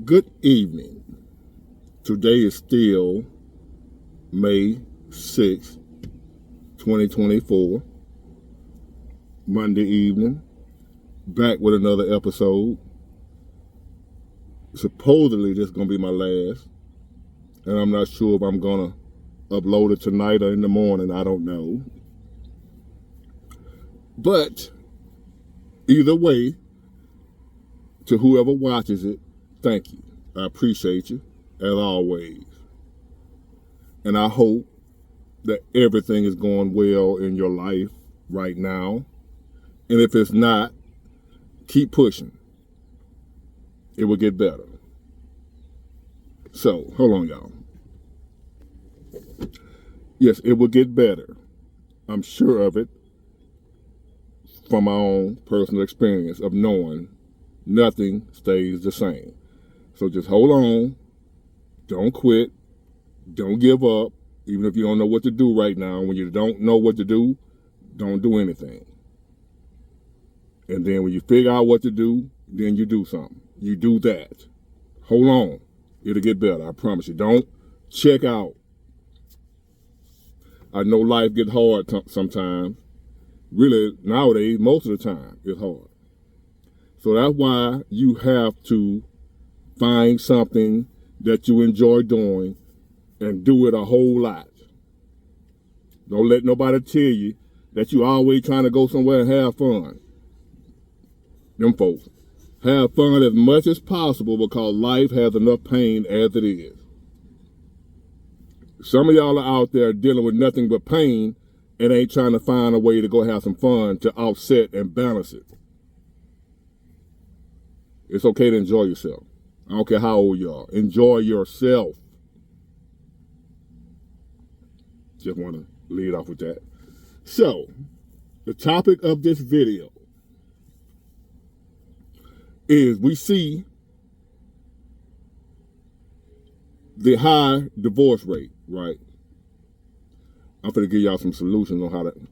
Good evening. Today is still May 6th, 2024, Monday evening. Back with another episode. Supposedly this is going to be my last, and I'm not sure if I'm going to upload it tonight or in the morning. I don't know. But either way, to whoever watches it, thank you. I appreciate you, as always. And I hope that everything is going well in your life right now. And if it's not, keep pushing. It will get better. So, hold on, y'all. Yes, it will get better. I'm sure of it from my own personal experience of knowing nothing stays the same. So just hold on. Don't quit. Don't give up. Even if you don't know what to do right now. When you don't know what to do, don't do anything. And then when you figure out what to do, then you do something. You do that. Hold on. It'll get better. I promise you. Don't check out. I know life gets hard sometimes. Really, nowadays, most of the time, it's hard. So that's why you have to find something that you enjoy doing and do it a whole lot. Don't let nobody tell you that you always trying to go somewhere and have fun. Them folks. Have fun as much as possible because life has enough pain as it is. Some of y'all are out there dealing with nothing but pain and ain't trying to find a way to go have some fun to offset and balance it. It's okay to enjoy yourself. I don't care how old you are. Enjoy yourself. Just want to lead off with that. So, the topic of this video is we see the high divorce rate, right? I'm going to give y'all some solutions on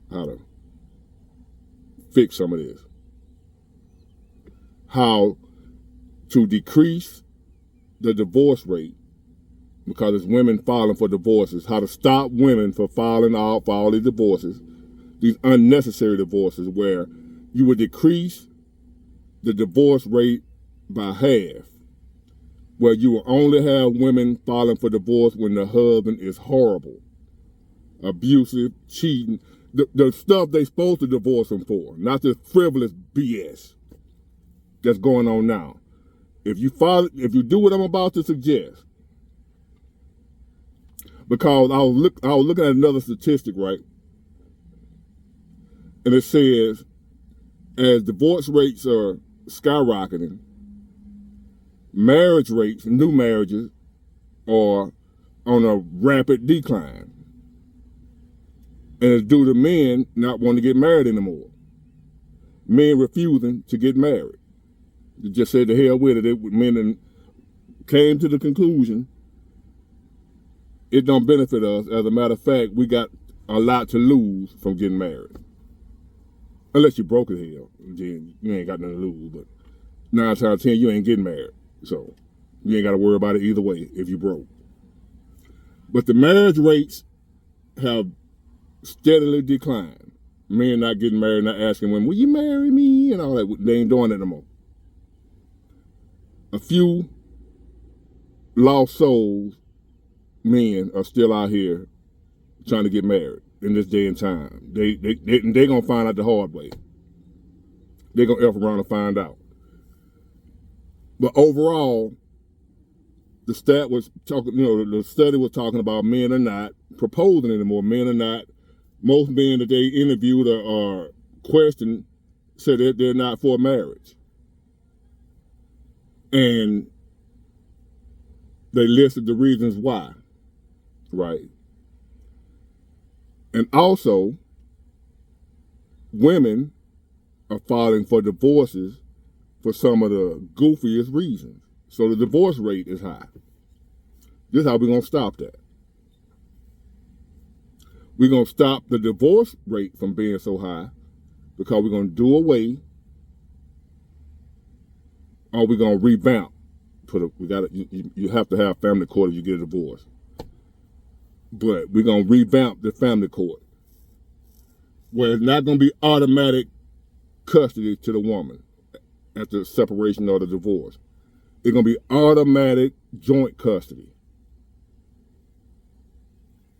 how to fix some of this. How to decrease the divorce rate because it's women filing for divorces. How to stop women from filing out for all these divorces, these unnecessary divorces where you would decrease the divorce rate by half, where you will only have women filing for divorce when the husband is horrible, abusive, cheating, the stuff they supposed to divorce them for, not this frivolous BS that's going on now. If you do what I'm about to suggest, because I was looking at another statistic, right? And it says, as divorce rates are skyrocketing, marriage rates, new marriages, are on a rapid decline. And it's due to men not wanting to get married anymore. Men refusing to get married. They just said the hell with it. Men came to the conclusion it don't benefit us. As a matter of fact, we got a lot to lose from getting married. Unless you're broke as hell, then you ain't got nothing to lose. But 9 times out of 10, you ain't getting married. So you ain't got to worry about it either way if you broke. But the marriage rates have steadily declined. Men not getting married, not asking women, will you marry me? And all that. They ain't doing it no more. A few lost souls, men, are still out here trying to get married in this day and time. They gonna find out the hard way. They gonna F around and find out. But overall, the study was talking about men are not proposing anymore. Men are not. Most men that they interviewed or questioned said that they're not for marriage. And they listed the reasons why, right? And also, women are filing for divorces for some of the goofiest reasons. So the divorce rate is high. This is how we're going to stop that. We're going to stop the divorce rate from being so high because we're going to do away or we're going to revamp you have to have family court if you get a divorce. But we're gonna revamp the family court, where it's not gonna be automatic custody to the woman after the separation or the divorce. It's gonna be automatic joint custody.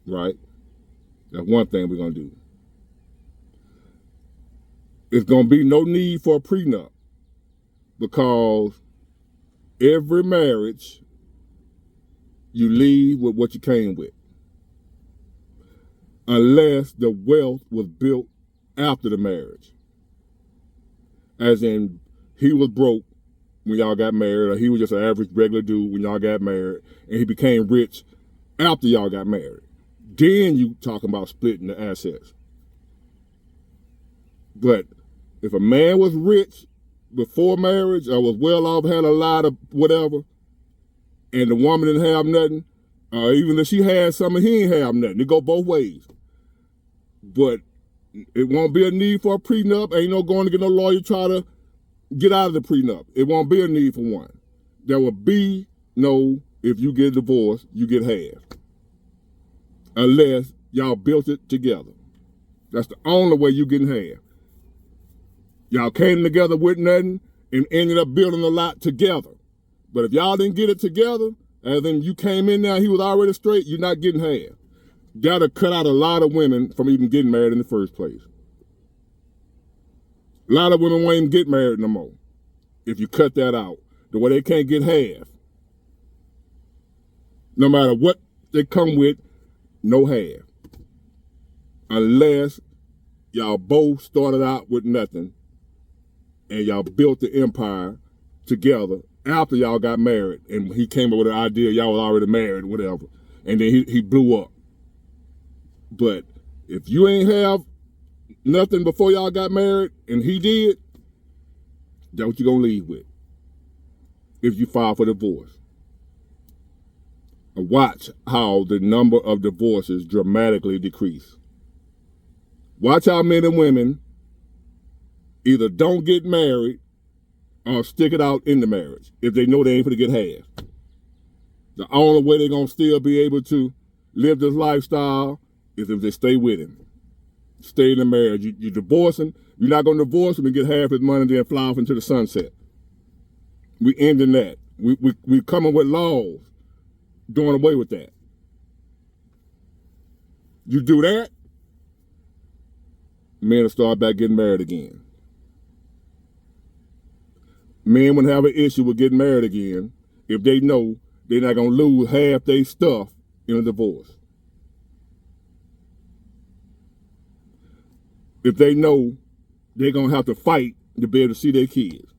Right? That's one thing we're gonna do. It's gonna be no need for a prenup, because every marriage you leave with what you came with, unless the wealth was built after the marriage. As in, he was broke when y'all got married, or he was just an average regular dude when y'all got married, and he became rich after y'all got married. Then you talking about splitting the assets. But if a man was rich before marriage, or was well off, had a lot of whatever, and the woman didn't have nothing, or even if she had something, he ain't have nothing. It go both ways. But it won't be a need for a prenup. Ain't no going to get no lawyer try to get out of the prenup. It won't be a need for one. There will be no, if you get a divorce, you get half. Unless y'all built it together. That's the only way you getting half. Y'all came together with nothing and ended up building a lot together. But if y'all didn't get it together, as in you came in there, he was already straight, you're not getting half. That'll cut out a lot of women from even getting married in the first place. A lot of women won't even get married no more if you cut that out. The way they can't get half. No matter what they come with, no half. Unless y'all both started out with nothing and y'all built the empire together after y'all got married, and he came up with an idea, y'all was already married, whatever, and then he blew up. But if you ain't have nothing before y'all got married and he did, that's what you're gonna leave with if you file for divorce. And watch how the number of divorces dramatically decrease. Watch how men and women either don't get married or stick it out in the marriage if they know they ain't gonna get half. The only way they're gonna still be able to live this lifestyle is if they stay with him. Stay in the marriage. You divorcing, you're not gonna divorce him and get half his money and then fly off into the sunset. We ending that. We coming with laws doing away with that. You do that, men will start back getting married again. Men would have an issue with getting married again if they know they're not gonna lose half their stuff in a divorce. If they know they're gonna have to fight to be able to see their kids,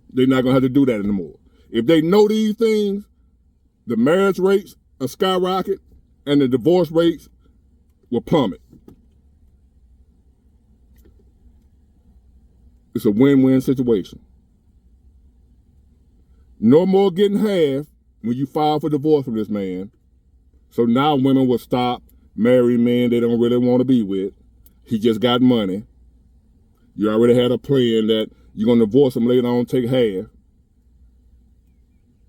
they're not gonna have to do that anymore. If they know these things, the marriage rates will skyrocket and the divorce rates will plummet. It's a win-win situation. No more getting half when you file for divorce from this man. So now women will stop marrying men they don't really want to be with. He just got money. You already had a plan that you're going to divorce him later on, take half.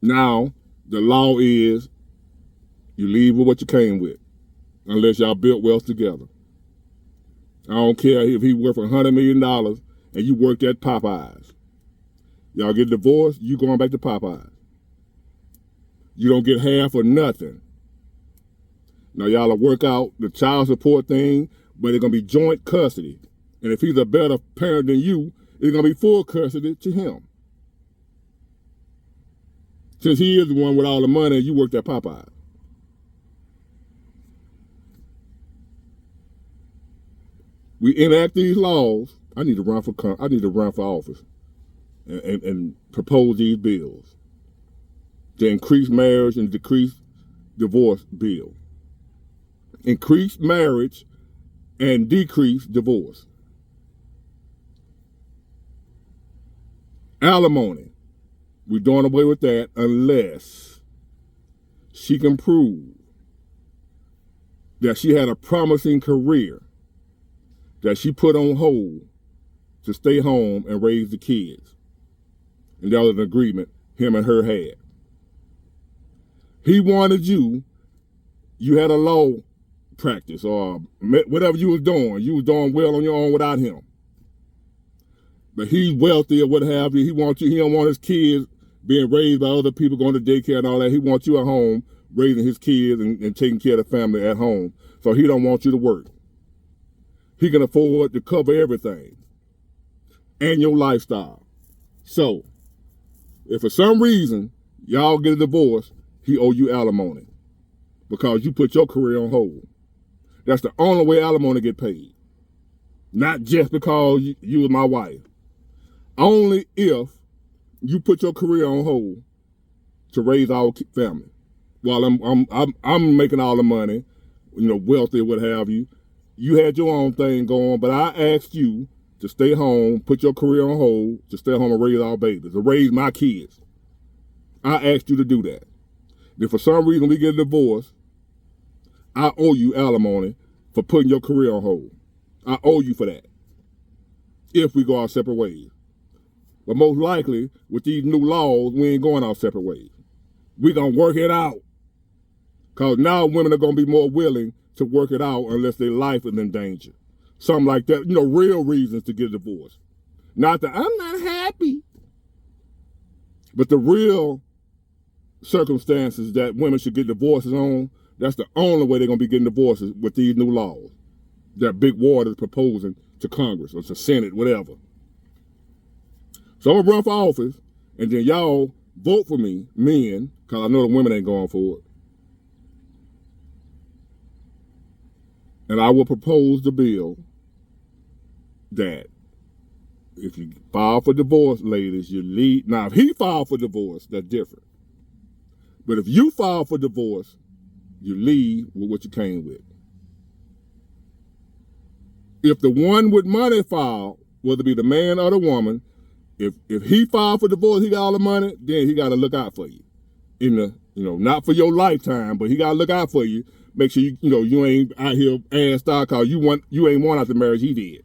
Now, the law is you leave with what you came with, unless y'all built wealth together. I don't care if he worth $100 million and you worked at Popeyes. Y'all get divorced, you going back to Popeyes. You don't get half or nothing. Now y'all will work out the child support thing, but it's gonna be joint custody. And if he's a better parent than you, it's gonna be full custody to him. Since he is the one with all the money, you worked at Popeyes. We enact these laws. I need to run for office and propose these bills to increase marriage and decrease divorce bill. Increase marriage and decrease divorce. Alimony. We're doing away with that unless she can prove that she had a promising career that she put on hold to stay home and raise the kids. And that was an agreement him and her had. He wanted you. You had a law practice or whatever you was doing well on your own without him. But he's wealthy or what have you. He wants you. He don't want his kids being raised by other people, going to daycare and all that. He wants you at home raising his kids and taking care of the family at home. So he don't want you to work. He can afford to cover everything and your lifestyle. So if for some reason y'all get a divorce, he owe you alimony because you put your career on hold. That's the only way alimony get paid. Not just because you was my wife. Only if you put your career on hold to raise our family. While I'm making all the money, wealthy, what have you. You had your own thing going, but I asked you to stay home, put your career on hold, to stay home and raise our babies, to raise my kids. I asked you to do that. If for some reason we get a divorce, I owe you alimony for putting your career on hold. I owe you for that. If we go our separate ways. But most likely, with these new laws, we ain't going our separate ways. We're going to work it out. Because now women are going to be more willing to work it out unless their life is in danger. Something like that. Real reasons to get a divorce. Not that I'm not happy. But the real circumstances that women should get divorces on, that's the only way they're going to be getting divorces with these new laws that Big Water is proposing to Congress or to Senate, whatever. So I'm going to run for office, and then y'all vote for me, men, because I know the women ain't going for it. And I will propose the bill that if you file for divorce, ladies, you leave. Now, if he filed for divorce, that's different. But if you file for divorce, you leave with what you came with. If the one with money filed, whether it be the man or the woman, if he filed for divorce, he got all the money, then he got to look out for you. Not for your lifetime, but he got to look out for you. Make sure you ain't out here assed out because you ain't won out the marriage, he did.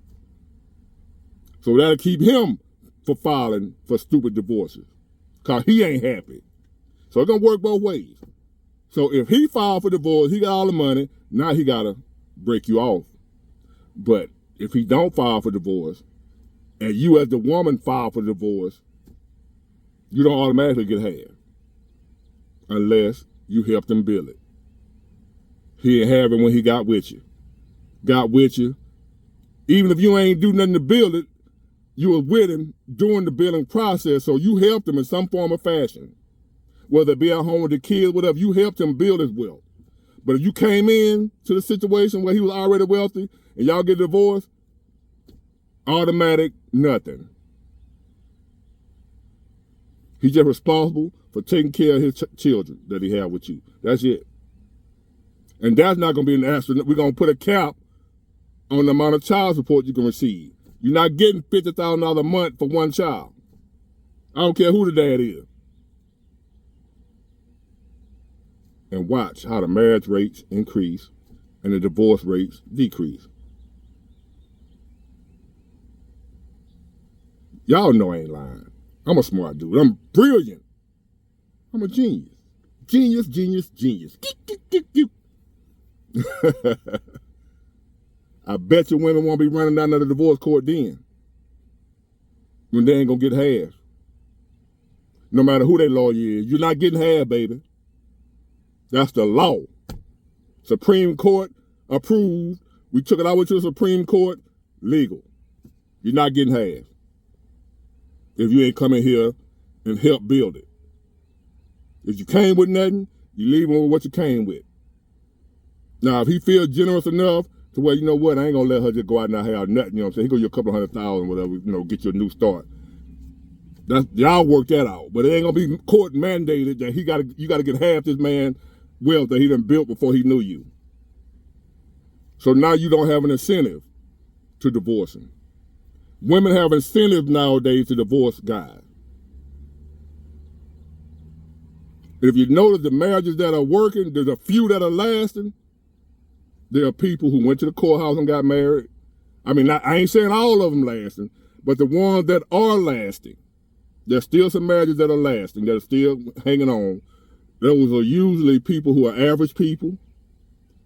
So that'll keep him from filing for stupid divorces because he ain't happy. So it's going to work both ways. So if he filed for divorce, he got all the money, now he got to break you off. But if he don't file for divorce, and you as the woman file for divorce, you don't automatically get half. Unless you helped him build it. He didn't have it when he got with you. Even if you ain't do nothing to build it, you were with him during the building process, so you helped him in some form or fashion. Whether it be at home with the kids, whatever, you helped him build his wealth. But if you came in to the situation where he was already wealthy and y'all get divorced, automatic, nothing. He's just responsible for taking care of his children that he had with you. That's it. And that's not going to be an astronaut. We're going to put a cap on the amount of child support you can receive. You're not getting $50,000 a month for one child. I don't care who the dad is. And watch how the marriage rates increase and the divorce rates decrease. Y'all know I ain't lying. I'm a smart dude. I'm brilliant. I'm a genius. Genius. I bet you women won't be running down to the divorce court then. When they ain't gonna get half. No matter who their lawyer is. You're not getting half, baby. That's the law. Supreme Court approved. We took it all the way to the Supreme Court. Legal. You're not getting half. If you ain't coming here and help build it. If you came with nothing, you leave him with what you came with. Now, if he feels generous enough to where, I ain't gonna let her just go out and not have nothing, you know what I'm saying? He go you a couple $100,000, whatever, get you a new start. Y'all work that out. But it ain't gonna be court mandated that you gotta get half this man wealth that he done built before he knew you. So now you don't have an incentive to divorce him. Women have incentives nowadays to divorce guys. If you notice the marriages that are working, there's a few that are lasting. There are people who went to the courthouse and got married. I mean, I ain't saying all of them lasting, but the ones that are lasting, there's still some marriages that are lasting, that are still hanging on. Those are usually people who are average people,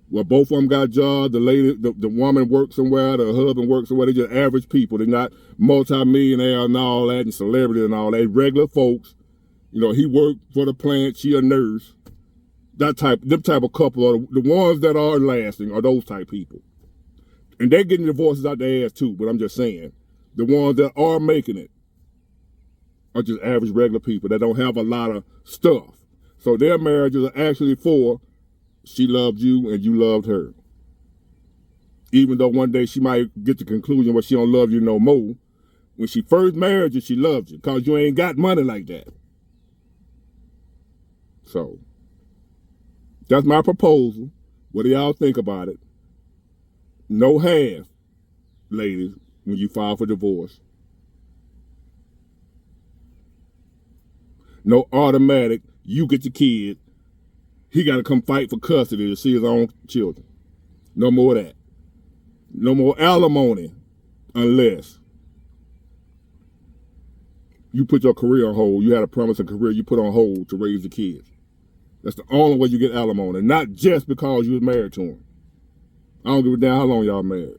where both of them got jobs. The woman works somewhere, the husband works somewhere. They're just average people. They're not multimillionaires and all that, and celebrities and all that. Regular folks. You know, he worked for the plant. She a nurse. Them type of couple are the ones that are lasting. Are those type people, and they're getting divorces out their ass too. But I'm just saying, the ones that are making it are just average regular people that don't have a lot of stuff. So their marriages are actually for she loved you and you loved her. Even though one day she might get to the conclusion where she don't love you no more. When she first married you, she loved you because you ain't got money like that. So that's my proposal. What do y'all think about it? No half, ladies, when you file for divorce. No automatic, you get your kid. He got to come fight for custody to see his own children. No more of that. No more alimony unless you put your career on hold. You had a promising career you put on hold to raise the kids. That's the only way you get alimony, not just because you was married to him. I don't give a damn how long y'all married.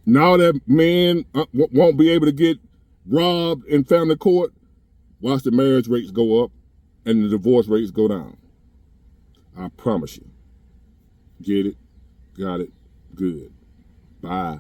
Now that men won't be able to get robbed in family court, watch the marriage rates go up and the divorce rates go down. I promise you. Get it? Got it? Good. Bye.